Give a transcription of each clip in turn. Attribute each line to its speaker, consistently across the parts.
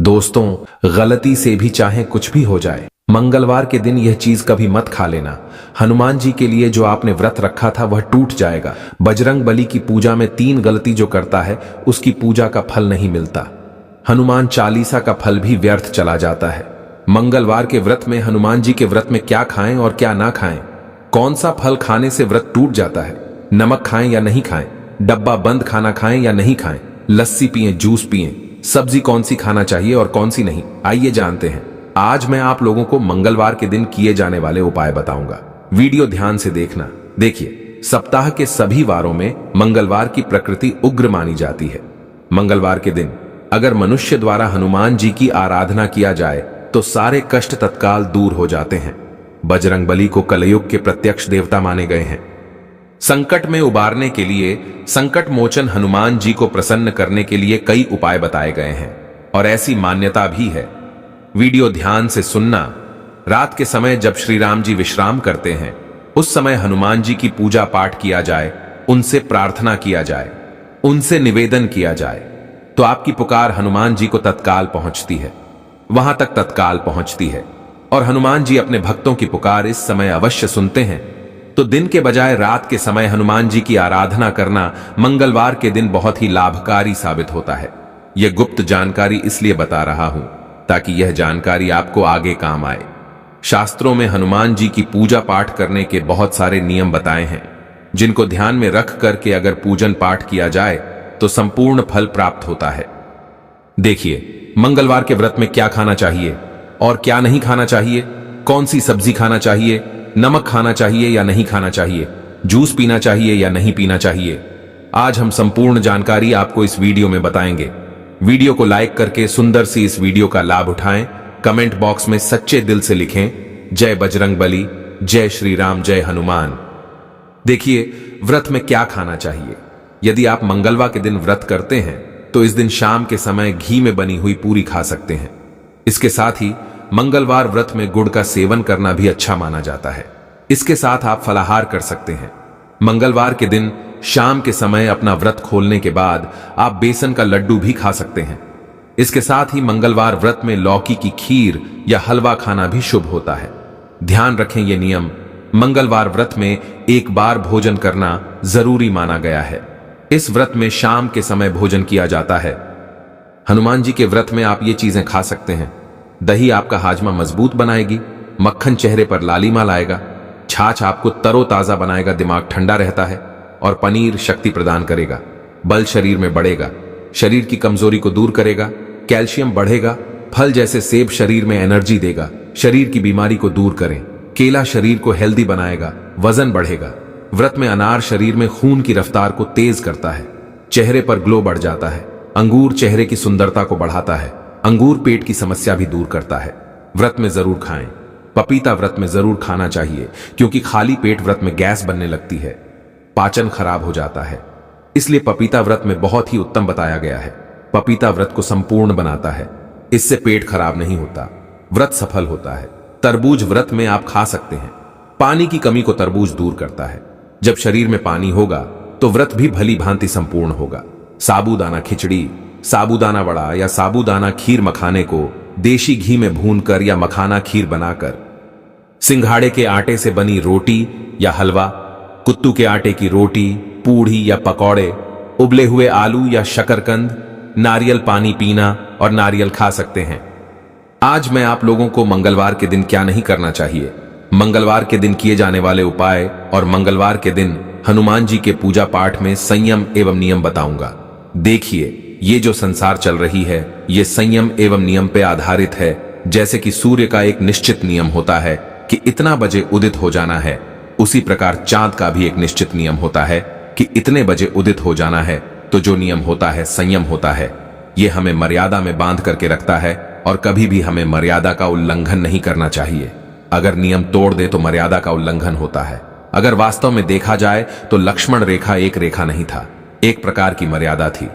Speaker 1: दोस्तों, गलती से भी चाहे कुछ भी हो जाए, मंगलवार के दिन यह चीज कभी मत खा लेना। हनुमान जी के लिए जो आपने व्रत रखा था वह टूट जाएगा। बजरंग बली की पूजा में 3 गलती जो करता है उसकी पूजा का फल नहीं मिलता। हनुमान चालीसा का फल भी व्यर्थ चला जाता है। मंगलवार के व्रत में हनुमान जी के व्रत में क्या खाएं और क्या ना खाएं, कौन सा फल खाने से व्रत टूट जाता है, नमक खाएं या नहीं खाएं, डब्बा बंद खाना खाएं या नहीं खाएं, लस्सी पिएं, जूस पिएं, सब्जी कौन सी खाना चाहिए और कौन सी नहीं, आइए जानते हैं। आज मैं आप लोगों को मंगलवार के दिन किए जाने वाले उपाय बताऊंगा। वीडियो ध्यान से देखना। देखिए, सप्ताह के सभी वारों में मंगलवार की प्रकृति उग्र मानी जाती है। मंगलवार के दिन अगर मनुष्य द्वारा हनुमान जी की आराधना किया जाए तो सारे कष्ट तत्काल दूर हो जाते हैं। बजरंग बली को कलयुग के प्रत्यक्ष देवता माने गए हैं। संकट में उबारने के लिए, संकट मोचन हनुमान जी को प्रसन्न करने के लिए कई उपाय बताए गए हैं और ऐसी मान्यता भी है। वीडियो ध्यान से सुनना। रात के समय जब श्री राम जी विश्राम करते हैं उस समय हनुमान जी की पूजा पाठ किया जाए, उनसे प्रार्थना किया जाए, उनसे निवेदन किया जाए तो आपकी पुकार हनुमान जी को तत्काल पहुंचती है, वहां तक तत्काल पहुंचती है। और हनुमान जी अपने भक्तों की पुकार इस समय अवश्य सुनते हैं। तो दिन के बजाय रात के समय हनुमान जी की आराधना करना मंगलवार के दिन बहुत ही लाभकारी साबित होता है। यह गुप्त जानकारी इसलिए बता रहा हूं ताकि यह जानकारी आपको आगे काम आए। शास्त्रों में हनुमान जी की पूजा पाठ करने के बहुत सारे नियम बताए हैं, जिनको ध्यान में रख करके अगर पूजन पाठ किया जाए तो संपूर्ण फल प्राप्त होता है। देखिए, मंगलवार के व्रत में क्या खाना चाहिए और क्या नहीं खाना चाहिए, कौन सी सब्जी खाना चाहिए, नमक खाना चाहिए या नहीं खाना चाहिए, जूस पीना चाहिए या नहीं पीना चाहिए, आज हम संपूर्ण जानकारी आपको इस वीडियो में बताएंगे। वीडियो को लाइक करके सुंदर सी इस वीडियो का लाभ उठाएं। कमेंट बॉक्स में सच्चे दिल से लिखें, जय बजरंग बली, जय श्री राम, जय हनुमान। देखिए, व्रत में क्या खाना चाहिए। यदि आप मंगलवार के दिन व्रत करते हैं तो इस दिन शाम के समय घी में बनी हुई पूरी खा सकते हैं। इसके साथ ही मंगलवार व्रत में गुड़ का सेवन करना भी अच्छा माना जाता है। इसके साथ आप फलाहार कर सकते हैं। मंगलवार के दिन शाम के समय अपना व्रत खोलने के बाद आप बेसन का लड्डू भी खा सकते हैं। इसके साथ ही मंगलवार व्रत में लौकी की खीर या हलवा खाना भी शुभ होता है। ध्यान रखें, ये नियम मंगलवार व्रत में एक बार भोजन करना जरूरी माना गया है। इस व्रत में शाम के समय भोजन किया जाता है। हनुमान जी के व्रत में आप ये चीजें खा सकते हैं। दही आपका हाजमा मजबूत बनाएगी, मक्खन चेहरे पर लालिमा लाएगा, छाछ आपको तरोताजा बनाएगा, दिमाग ठंडा रहता है, और पनीर शक्ति प्रदान करेगा, बल शरीर में बढ़ेगा, शरीर की कमजोरी को दूर करेगा, कैल्शियम बढ़ेगा। फल जैसे सेब शरीर में एनर्जी देगा, शरीर की बीमारी को दूर करें। केला शरीर को हेल्दी बनाएगा, वजन बढ़ेगा। व्रत में अनार शरीर में खून की रफ्तार को तेज करता है, चेहरे पर ग्लो बढ़ जाता है। अंगूर चेहरे की सुंदरता को बढ़ाता है। अंगूर पेट की समस्या भी दूर करता है। व्रत में जरूर खाएं। पपीता व्रत में जरूर खाना चाहिए क्योंकि खाली पेट व्रत में गैस बनने लगती है, पाचन खराब हो जाता है। इसलिए पपीता व्रत में बहुत ही उत्तम बताया गया है। पपीता व्रत को संपूर्ण बनाता है, इससे पेट खराब नहीं होता, व्रत सफल होता है। तरबूज व्रत में आप खा सकते हैं। पानी की कमी को तरबूज दूर करता है। जब शरीर में पानी होगा तो व्रत भी भली भांति संपूर्ण होगा। साबूदाना खिचड़ी, साबूदाना वड़ा या साबूदाना खीर मखाने को देशी घी में भूनकर या मखाना खीर बनाकर, सिंघाड़े के आटे से बनी रोटी या हलवा, कुत्तू के आटे की रोटी, पूड़ी या पकौड़े, उबले हुए आलू या शकरकंद, नारियल पानी पीना और नारियल खा सकते हैं। आज मैं आप लोगों को मंगलवार के दिन क्या नहीं करना चाहिए, मंगलवार के दिन किए जाने वाले उपाय और मंगलवार के दिन हनुमान जी के पूजा पाठ में संयम एवं नियम बताऊंगा। देखिए, ये जो संसार चल रही है ये संयम एवं नियम पे आधारित है। जैसे कि सूर्य का एक निश्चित नियम होता है कि इतना बजे उदित हो जाना है, उसी प्रकार चांद का भी एक निश्चित नियम होता है कि इतने बजे उदित हो जाना है। तो जो नियम होता है, संयम होता है, ये हमें मर्यादा में बांध करके रखता है और कभी भी हमें मर्यादा का उल्लंघन नहीं करना चाहिए। अगर नियम तोड़ दे तो मर्यादा का उल्लंघन होता है। अगर वास्तव में देखा जाए तो लक्ष्मण रेखा एक रेखा नहीं था, एक प्रकार की मर्यादा थी।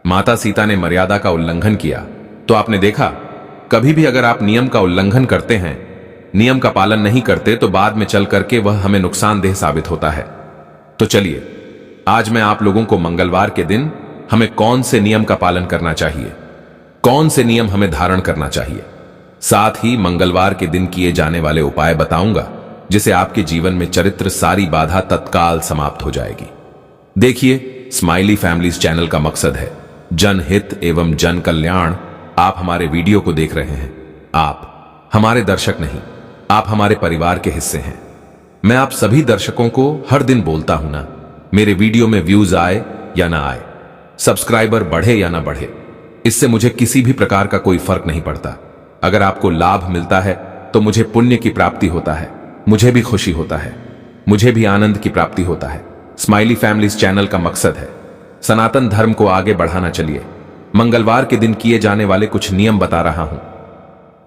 Speaker 1: माता सीता ने मर्यादा का उल्लंघन किया तो आपने देखा, कभी भी अगर आप नियम का उल्लंघन करते हैं, नियम का पालन नहीं करते, तो बाद में चल करके वह हमें नुकसानदेह साबित होता है। तो चलिए, आज मैं आप लोगों को मंगलवार के दिन हमें कौन से नियम का पालन करना चाहिए, कौन से नियम हमें धारण करना चाहिए। साथ ही मंगलवार के दिन किए जाने वाले उपाय बताऊंगा, जिसे आपके जीवन में चरित्र सारी बाधा तत्काल समाप्त हो जाएगी। देखिए, स्माइली फैमिलीज चैनल का मकसद है जनहित एवं जन कल्याण। आप हमारे वीडियो को देख रहे हैं, आप हमारे दर्शक नहीं, आप हमारे परिवार के हिस्से हैं। मैं आप सभी दर्शकों को हर दिन बोलता हूं ना, मेरे वीडियो में व्यूज आए या ना आए, सब्सक्राइबर बढ़े या ना बढ़े, इससे मुझे किसी भी प्रकार का कोई फर्क नहीं पड़ता। अगर आपको लाभ मिलता है तो मुझे पुण्य की प्राप्ति होता है, मुझे भी खुशी होता है, मुझे भी आनंद की प्राप्ति होता है। स्माइली फैमिलीज चैनल का मकसद है सनातन धर्म को आगे बढ़ाना। चलिए, मंगलवार के दिन किए जाने वाले कुछ नियम बता रहा हूं।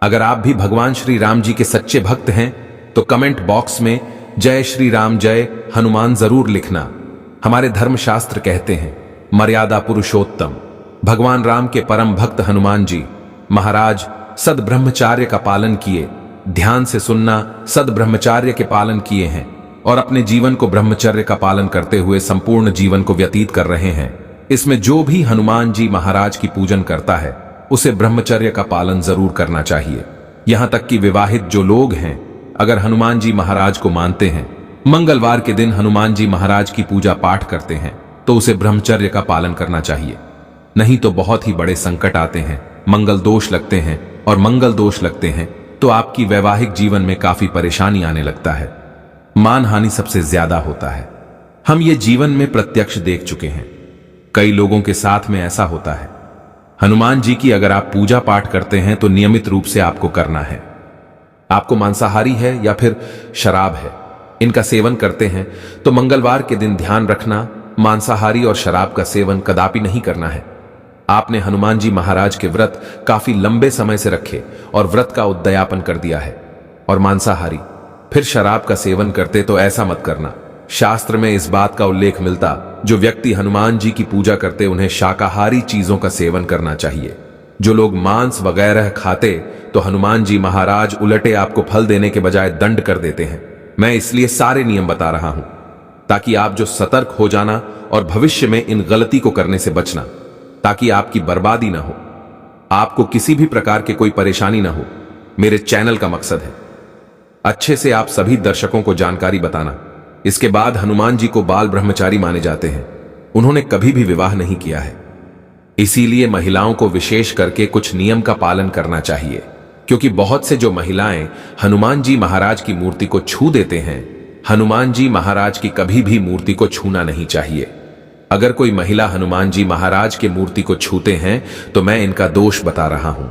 Speaker 1: अगर आप भी भगवान श्री राम जी के सच्चे भक्त हैं तो कमेंट बॉक्स में जय श्री राम जय हनुमान जरूर लिखना। हमारे धर्मशास्त्र कहते हैं मर्यादा पुरुषोत्तम भगवान राम के परम भक्त हनुमान जी महाराज सद्ब्रह्मचार्य का पालन किए, ध्यान से सुनना, सद्ब्रह्मचार्य के पालन किए हैं और अपने जीवन को ब्रह्मचर्य का पालन करते हुए संपूर्ण जीवन को व्यतीत कर रहे हैं। इसमें जो भी हनुमान जी महाराज की पूजन करता है उसे ब्रह्मचर्य का पालन जरूर करना चाहिए। यहां तक कि विवाहित जो लोग हैं, अगर हनुमान जी महाराज को मानते हैं, मंगलवार के दिन हनुमान जी महाराज की पूजा पाठ करते हैं, तो उसे ब्रह्मचर्य का पालन करना चाहिए। नहीं तो बहुत ही बड़े संकट आते हैं, मंगल दोष लगते हैं, और मंगल दोष लगते हैं तो आपकी वैवाहिक जीवन में काफी परेशानी आने लगता है, मानहानि सबसे ज्यादा होता है। हम ये जीवन में प्रत्यक्ष देख चुके हैं, कई लोगों के साथ में ऐसा होता है। हनुमान जी की अगर आप पूजा पाठ करते हैं तो नियमित रूप से आपको करना है। आपको मांसाहारी है या फिर शराब है, इनका सेवन करते हैं तो मंगलवार के दिन ध्यान रखना, मांसाहारी और शराब का सेवन कदापि नहीं करना है। आपने हनुमान जी महाराज के व्रत काफी लंबे समय से रखे और व्रत का उद्यापन कर दिया है, और मांसाहारी फिर शराब का सेवन करते तो ऐसा मत करना। शास्त्र में इस बात का उल्लेख मिलता, जो व्यक्ति हनुमान जी की पूजा करते उन्हें शाकाहारी चीजों का सेवन करना चाहिए। जो लोग मांस वगैरह खाते तो हनुमान जी महाराज उलटे आपको फल देने के बजाय दंड कर देते हैं। मैं इसलिए सारे नियम बता रहा हूं ताकि आप जो सतर्क हो जाना और भविष्य में इन गलती को करने से बचना, ताकि आपकी बर्बादी ना हो, आपको किसी भी प्रकार के कोई परेशानी ना हो। मेरे चैनल का मकसद है अच्छे से आप सभी दर्शकों को जानकारी बताना। इसके बाद हनुमान जी को बाल ब्रह्मचारी माने जाते हैं, उन्होंने कभी भी विवाह नहीं किया है। इसीलिए महिलाओं को विशेष करके कुछ नियम का पालन करना चाहिए, क्योंकि बहुत से जो महिलाएं हनुमान जी महाराज की मूर्ति को छू देते हैं, हनुमान जी महाराज की कभी भी मूर्ति को छूना नहीं चाहिए। अगर कोई महिला हनुमान जी महाराज की मूर्ति को छूते हैं तो मैं इनका दोष बता रहा हूं,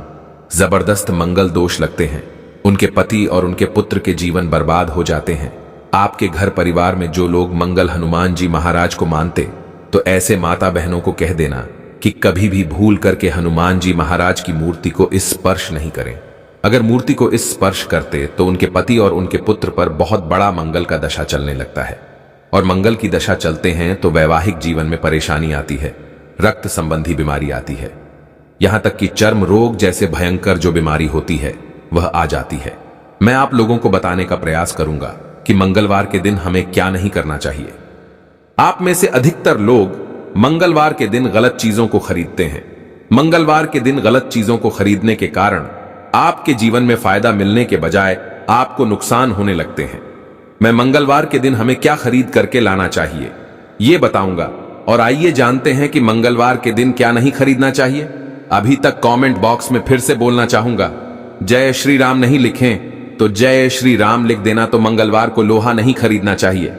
Speaker 1: जबरदस्त मंगल दोष लगते हैं, उनके पति और उनके पुत्र के जीवन बर्बाद हो जाते हैं। आपके घर परिवार में जो लोग मंगल हनुमान जी महाराज को मानते, तो ऐसे माता बहनों को कह देना कि कभी भी भूल करके हनुमान जी महाराज की मूर्ति को स्पर्श नहीं करें। अगर मूर्ति को स्पर्श करते तो उनके पति और उनके पुत्र पर बहुत बड़ा मंगल का दशा चलने लगता है, और मंगल की दशा चलते हैं तो वैवाहिक जीवन में परेशानी आती है, रक्त संबंधी बीमारी आती है, यहां तक कि चर्म रोग जैसे भयंकर जो बीमारी होती है वह आ जाती है। मैं आप लोगों को बताने का प्रयास करूंगा कि मंगलवार के दिन हमें क्या नहीं करना चाहिए। आप में से अधिकतर लोग मंगलवार के दिन गलत चीजों को खरीदते हैं। मंगलवार के दिन गलत चीजों को खरीदने के कारण आपके जीवन में फायदा मिलने के बजाय आपको नुकसान होने लगते हैं। मैं मंगलवार के दिन हमें क्या खरीद करके लाना चाहिए ये बताऊंगा, और आइए जानते हैं कि मंगलवार के दिन क्या नहीं खरीदना चाहिए। अभी तक कमेंट बॉक्स में फिर से बोलना चाहूंगा, जय श्री राम नहीं लिखें तो जय श्री राम लिख देना। तो मंगलवार को लोहा नहीं खरीदना चाहिए।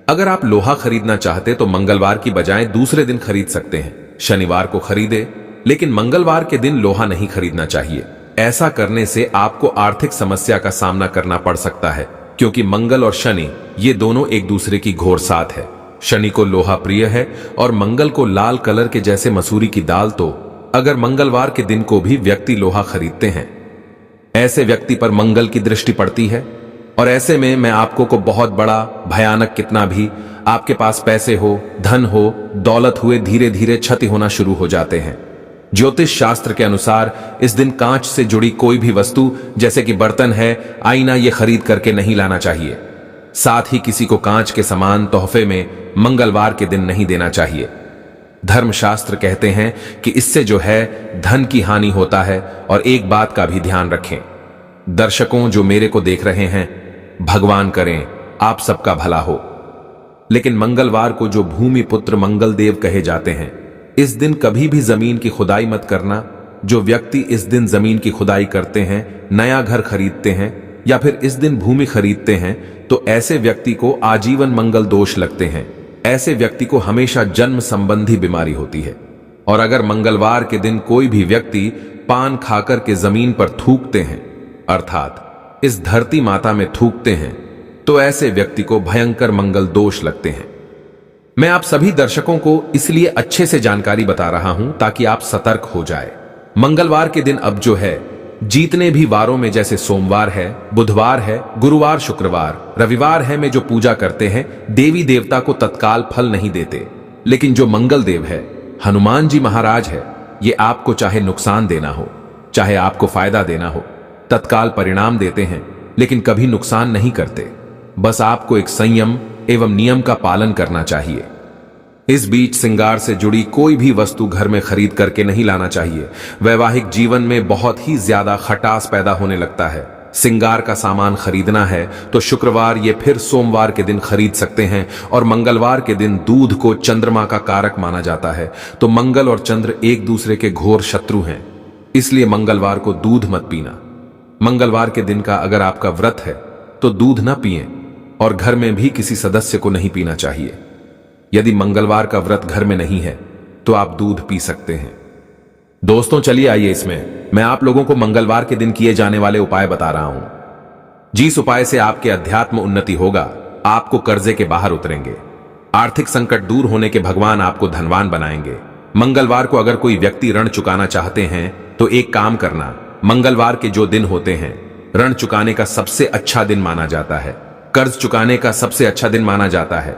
Speaker 1: अगर आप लोहा खरीदना चाहते तो मंगलवार की बजाय दूसरे दिन खरीद सकते हैं, शनिवार को खरीदे, लेकिन मंगलवार के दिन लोहा नहीं खरीदना चाहिए। ऐसा करने से आपको आर्थिक समस्या का सामना करना पड़ सकता है, क्योंकि मंगल और शनि ये दोनों एक दूसरे की घोर साथ है। शनि को लोहा प्रिय है और मंगल को लाल कलर के जैसे मसूरी की दाल। तो अगर मंगलवार के दिन को भी व्यक्ति लोहा खरीदते हैं, ऐसे व्यक्ति पर मंगल की दृष्टि पड़ती है, और ऐसे में मैं आपको को बहुत बड़ा भयानक, कितना भी आपके पास पैसे हो, धन हो, दौलत हुए, धीरे धीरे क्षति होना शुरू हो जाते हैं। ज्योतिष शास्त्र के अनुसार इस दिन कांच से जुड़ी कोई भी वस्तु जैसे कि बर्तन है, आईना, ये खरीद करके नहीं लाना चाहिए। साथ ही किसी को कांच के सामान तोहफे में मंगलवार के दिन नहीं देना चाहिए। धर्मशास्त्र कहते हैं कि इससे जो है धन की हानि होता है। और एक बात का भी ध्यान रखें, दर्शकों जो मेरे को देख रहे हैं, भगवान करें आप सबका भला हो, लेकिन मंगलवार को जो भूमि पुत्र मंगल देव कहे जाते हैं, इस दिन कभी भी जमीन की खुदाई मत करना। जो व्यक्ति इस दिन जमीन की खुदाई करते हैं, नया घर खरीदते हैं या फिर इस दिन भूमि खरीदते हैं, तो ऐसे व्यक्ति को आजीवन मंगल दोष लगते हैं। ऐसे व्यक्ति को हमेशा जन्म संबंधी बीमारी होती है। और अगर मंगलवार के दिन कोई भी व्यक्ति पान खाकर के जमीन पर थूकते हैं, अर्थात इस धरती माता में थूकते हैं, तो ऐसे व्यक्ति को भयंकर मंगल दोष लगते हैं। मैं आप सभी दर्शकों को इसलिए अच्छे से जानकारी बता रहा हूं ताकि आप सतर्क हो जाए। मंगलवार के दिन अब जो है, जितने भी वारों में जैसे सोमवार है, बुधवार है, गुरुवार, शुक्रवार, रविवार है में जो पूजा करते हैं, देवी देवता को तत्काल फल नहीं देते। लेकिन जो मंगल देव है, हनुमान जी महाराज है, ये आपको चाहे नुकसान देना हो, चाहे आपको फायदा देना हो, तत्काल परिणाम देते हैं, लेकिन कभी नुकसान नहीं करते। बस आपको एक संयम एवं नियम का पालन करना चाहिए। इस बीच श्रृंगार से जुड़ी कोई भी वस्तु घर में खरीद करके नहीं लाना चाहिए। वैवाहिक जीवन में बहुत ही ज्यादा खटास पैदा होने लगता है। श्रृंगार का सामान खरीदना है तो शुक्रवार ये फिर सोमवार के दिन खरीद सकते हैं। और मंगलवार के दिन दूध को चंद्रमा का कारक माना जाता है, तो मंगल और चंद्र एक दूसरे के घोर शत्रु हैं। इसलिए मंगलवार को दूध मत पीना। मंगलवार के दिन का अगर आपका व्रत है तो दूध ना पिएं, और घर में भी किसी सदस्य को नहीं पीना चाहिए। यदि मंगलवार का व्रत घर में नहीं है तो आप दूध पी सकते हैं। दोस्तों चलिए आइए, इसमें मैं आप लोगों को मंगलवार के दिन किए जाने वाले उपाय बता रहा हूं। जिस उपाय से आपके अध्यात्म उन्नति होगा, आपको कर्जे के बाहर उतरेंगे, आर्थिक संकट दूर होने के भगवान आपको धनवान बनाएंगे। मंगलवार को अगर कोई व्यक्ति ऋण चुकाना चाहते हैं तो एक काम करना, मंगलवार के जो दिन होते हैं, ऋण चुकाने का सबसे अच्छा दिन माना जाता है, कर्ज चुकाने का सबसे अच्छा दिन माना जाता है।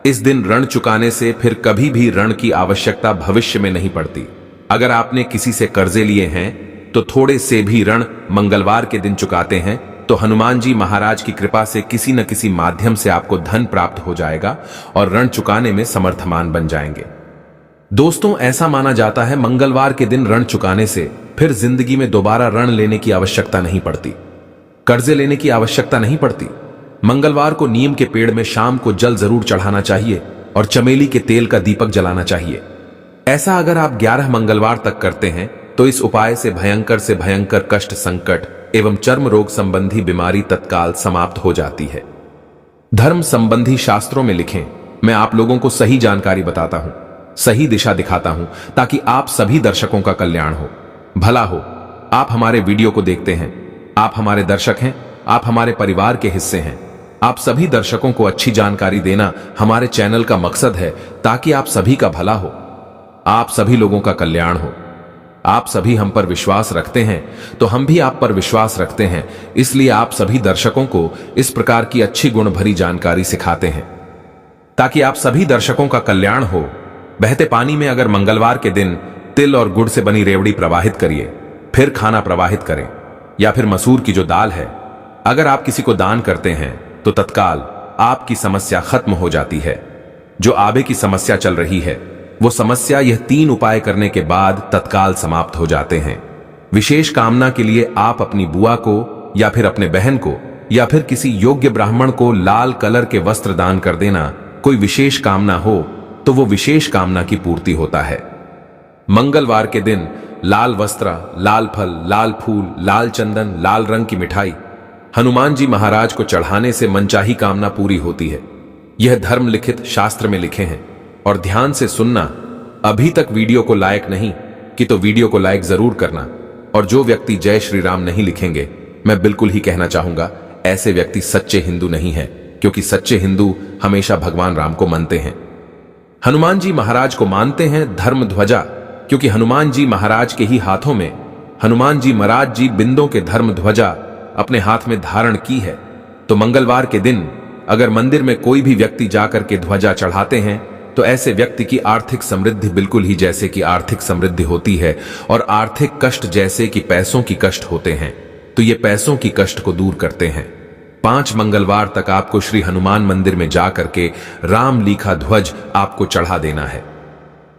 Speaker 1: इस दिन ऋण चुकाने से फिर कभी भी ऋण की आवश्यकता भविष्य में नहीं पड़ती। अगर आपने किसी से कर्जे लिए हैं तो थोड़े से भी ऋण मंगलवार के दिन चुकाते हैं तो हनुमान जी महाराज की कृपा से किसी न किसी माध्यम से आपको धन प्राप्त हो जाएगा और ऋण चुकाने में समर्थमान बन जाएंगे। दोस्तों ऐसा माना जाता है मंगलवार के दिन ऋण चुकाने से फिर जिंदगी में दोबारा ऋण लेने की आवश्यकता नहीं पड़ती, कर्जे लेने की आवश्यकता नहीं पड़ती। मंगलवार को नीम के पेड़ में शाम को जल जरूर चढ़ाना चाहिए और चमेली के तेल का दीपक जलाना चाहिए। ऐसा अगर आप 11 मंगलवार तक करते हैं तो इस उपाय से भयंकर कष्ट, संकट एवं चर्म रोग संबंधी बीमारी तत्काल समाप्त हो जाती है। धर्म संबंधी शास्त्रों में लिखें, मैं आप लोगों को सही जानकारी बताता हूं, सही दिशा दिखाता हूं, ताकि आप सभी दर्शकों का कल्याण हो, भला हो। आप हमारे वीडियो को देखते हैं, आप हमारे दर्शक हैं, आप हमारे परिवार के हिस्से हैं। आप सभी दर्शकों को अच्छी जानकारी देना हमारे चैनल का मकसद है, ताकि आप सभी का भला हो, आप सभी लोगों का कल्याण हो। आप सभी हम पर विश्वास रखते हैं तो हम भी आप पर विश्वास रखते हैं, इसलिए आप सभी दर्शकों को इस प्रकार की अच्छी गुण भरी जानकारी सिखाते हैं ताकि आप सभी दर्शकों का कल्याण हो। बहते पानी में अगर मंगलवार के दिन तिल और गुड़ से बनी रेवड़ी प्रवाहित करिए, फिर खाना प्रवाहित करें। या फिर मसूर की जो दाल है, अगर आप किसी को दान करते हैं तो तत्काल आपकी समस्या खत्म हो जाती है। जो आबे की समस्या चल रही है, वो समस्या यह 3 उपाय करने के बाद तत्काल समाप्त हो जाते हैं। विशेष कामना के लिए आप अपनी बुआ को या फिर अपने बहन को या फिर किसी योग्य ब्राह्मण को लाल कलर के वस्त्र दान कर देना। कोई विशेष कामना हो तो वो विशेष कामना की पूर्ति होता है। मंगलवार के दिन लाल वस्त्र, लाल फल, लाल फूल, लाल चंदन, लाल रंग की मिठाई हनुमान जी महाराज को चढ़ाने से मनचाही कामना पूरी होती है। यह धर्म लिखित शास्त्र में लिखे हैं। और ध्यान से सुनना, अभी तक वीडियो को लाइक नहीं कि तो वीडियो को लाइक जरूर करना। और जो व्यक्ति जय श्री राम नहीं लिखेंगे, मैं बिल्कुल ही कहना चाहूंगा ऐसे व्यक्ति सच्चे हिंदू नहीं है, क्योंकि सच्चे हिंदू हमेशा भगवान राम को मानते हैं, हनुमान जी महाराज को मानते हैं। धर्म ध्वजा, क्योंकि हनुमान जी महाराज के ही हाथों में हनुमान जी महाराज जी बिंदों के धर्म ध्वजा अपने हाथ में धारण की है। तो मंगलवार के दिन अगर मंदिर में कोई भी व्यक्ति जाकर के ध्वजा चढ़ाते हैं तो ऐसे व्यक्ति की आर्थिक समृद्धि बिल्कुल ही जैसे कि आर्थिक समृद्धि होती है, और आर्थिक कष्ट जैसे कि पैसों की कष्ट होते हैं, तो ये पैसों की कष्ट को दूर करते हैं। 5 मंगलवार तक आपको श्री हनुमान मंदिर में जाकर के राम लिखा ध्वज आपको चढ़ा देना है।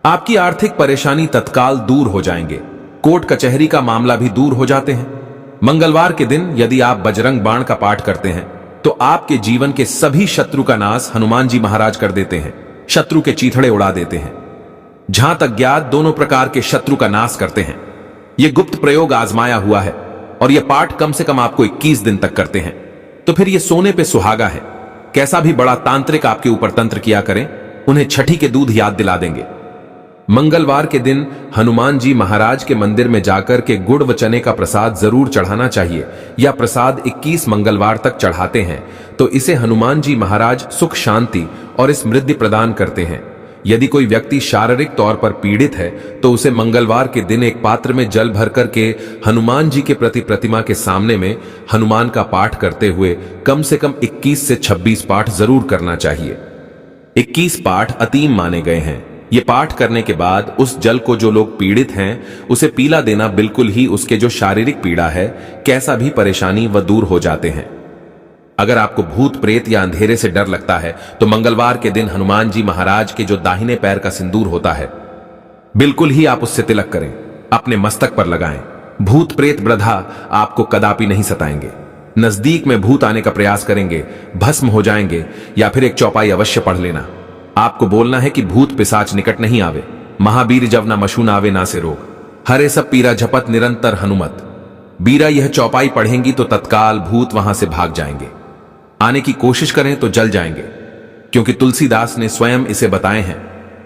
Speaker 1: आपकी आर्थिक परेशानी तत्काल दूर हो जाएंगे। कोर्ट कचहरी का मामला भी दूर हो जाते हैं। मंगलवार के दिन यदि आप बजरंग बाण का पाठ करते हैं तो आपके जीवन के सभी शत्रु का नाश हनुमान जी महाराज कर देते हैं, शत्रु के चीथड़े उड़ा देते हैं। जहां तक ज्ञात दोनों प्रकार के शत्रु का नाश करते हैं। यह गुप्त प्रयोग आजमाया हुआ है और यह पाठ कम से कम आपको 21 दिन तक करते हैं। तो फिर यह सोने पे सुहागा है। कैसा भी बड़ा तांत्रिक आपके ऊपर तंत्र किया करें, उन्हें छठी के दूध याद दिला देंगे। मंगलवार के दिन हनुमान जी महाराज के मंदिर में जाकर के गुड़ व चने का प्रसाद जरूर चढ़ाना चाहिए। यह प्रसाद 21 मंगलवार तक चढ़ाते हैं तो इसे हनुमान जी महाराज सुख शांति और समृद्धि प्रदान करते हैं। यदि कोई व्यक्ति शारीरिक तौर पर पीड़ित है तो उसे मंगलवार के दिन एक पात्र में जल भर करके हनुमान जी के प्रति प्रतिमा के सामने में हनुमान का पाठ करते हुए कम से कम 21 से 26 पाठ जरूर करना चाहिए। 21 पाठ अतीम माने गए हैं। ये पाठ करने के बाद उस जल को जो लोग पीड़ित हैं उसे पीला देना बिल्कुल ही उसके जो शारीरिक पीड़ा है, कैसा भी परेशानी वह दूर हो जाते हैं। अगर आपको भूत प्रेत या अंधेरे से डर लगता है तो मंगलवार के दिन हनुमान जी महाराज के जो दाहिने पैर का सिंदूर होता है, बिल्कुल ही आप उससे तिलक करें, अपने मस्तक पर लगाएं। भूत प्रेत वृद्धा आपको कदापि नहीं सताएंगे। नजदीक में भूत आने का प्रयास करेंगे, भस्म हो जाएंगे। या फिर एक चौपाई अवश्य पढ़ लेना। आपको बोलना है कि भूत पिशाच निकट नहीं आवे, महावीर जब ना मशून आवे ना से रोग, हरे सब पीरा झपत निरंतर हनुमत। बीरा यह चौपाई पढ़ेंगी तो तत्काल भूत वहां से भाग जाएंगे। आने की कोशिश करें तो जल जाएंगे, क्योंकि तुलसीदास ने स्वयं इसे बताए हैं।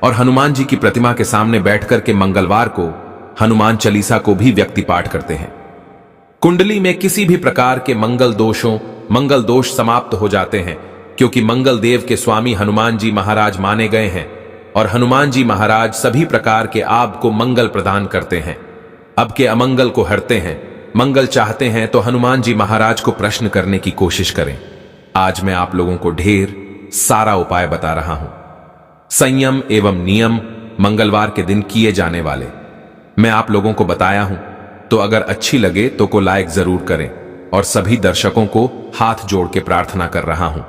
Speaker 1: और हनुमान जी की प्रतिमा के सामने बैठकर के मंगलवार को हनुमान चालीसा को भी व्यक्ति पाठ करते हैं। कुंडली में किसी भी प्रकार के मंगल दोष समाप्त हो जाते हैं, क्योंकि मंगल देव के स्वामी हनुमान जी महाराज माने गए हैं और हनुमान जी महाराज सभी प्रकार के आपको मंगल प्रदान करते हैं, अब के अमंगल को हरते हैं। मंगल चाहते हैं तो हनुमान जी महाराज को प्रश्न करने की कोशिश करें। आज मैं आप लोगों को ढेर सारा उपाय बता रहा हूं, संयम एवं नियम मंगलवार के दिन किए जाने वाले मैं आप लोगों को बताया हूं। तो अगर अच्छी लगे तो को लाइक जरूर करें और सभी दर्शकों को हाथ जोड़ के प्रार्थना कर रहा हूं,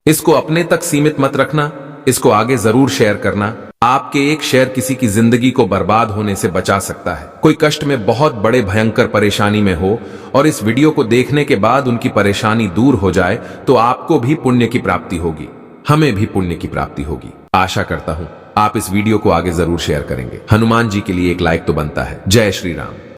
Speaker 1: इसको अपने तक सीमित मत रखना, इसको आगे जरूर शेयर करना। आपके एक शेयर किसी की जिंदगी को बर्बाद होने से बचा सकता है। कोई कष्ट में बहुत बड़े भयंकर परेशानी में हो और इस वीडियो को देखने के बाद उनकी परेशानी दूर हो जाए तो आपको भी पुण्य की प्राप्ति होगी, हमें भी पुण्य की प्राप्ति होगी। आशा करता हूं आप इस वीडियो को आगे जरूर शेयर करेंगे। हनुमान जी के लिए एक लाइक तो बनता है। जय श्री राम।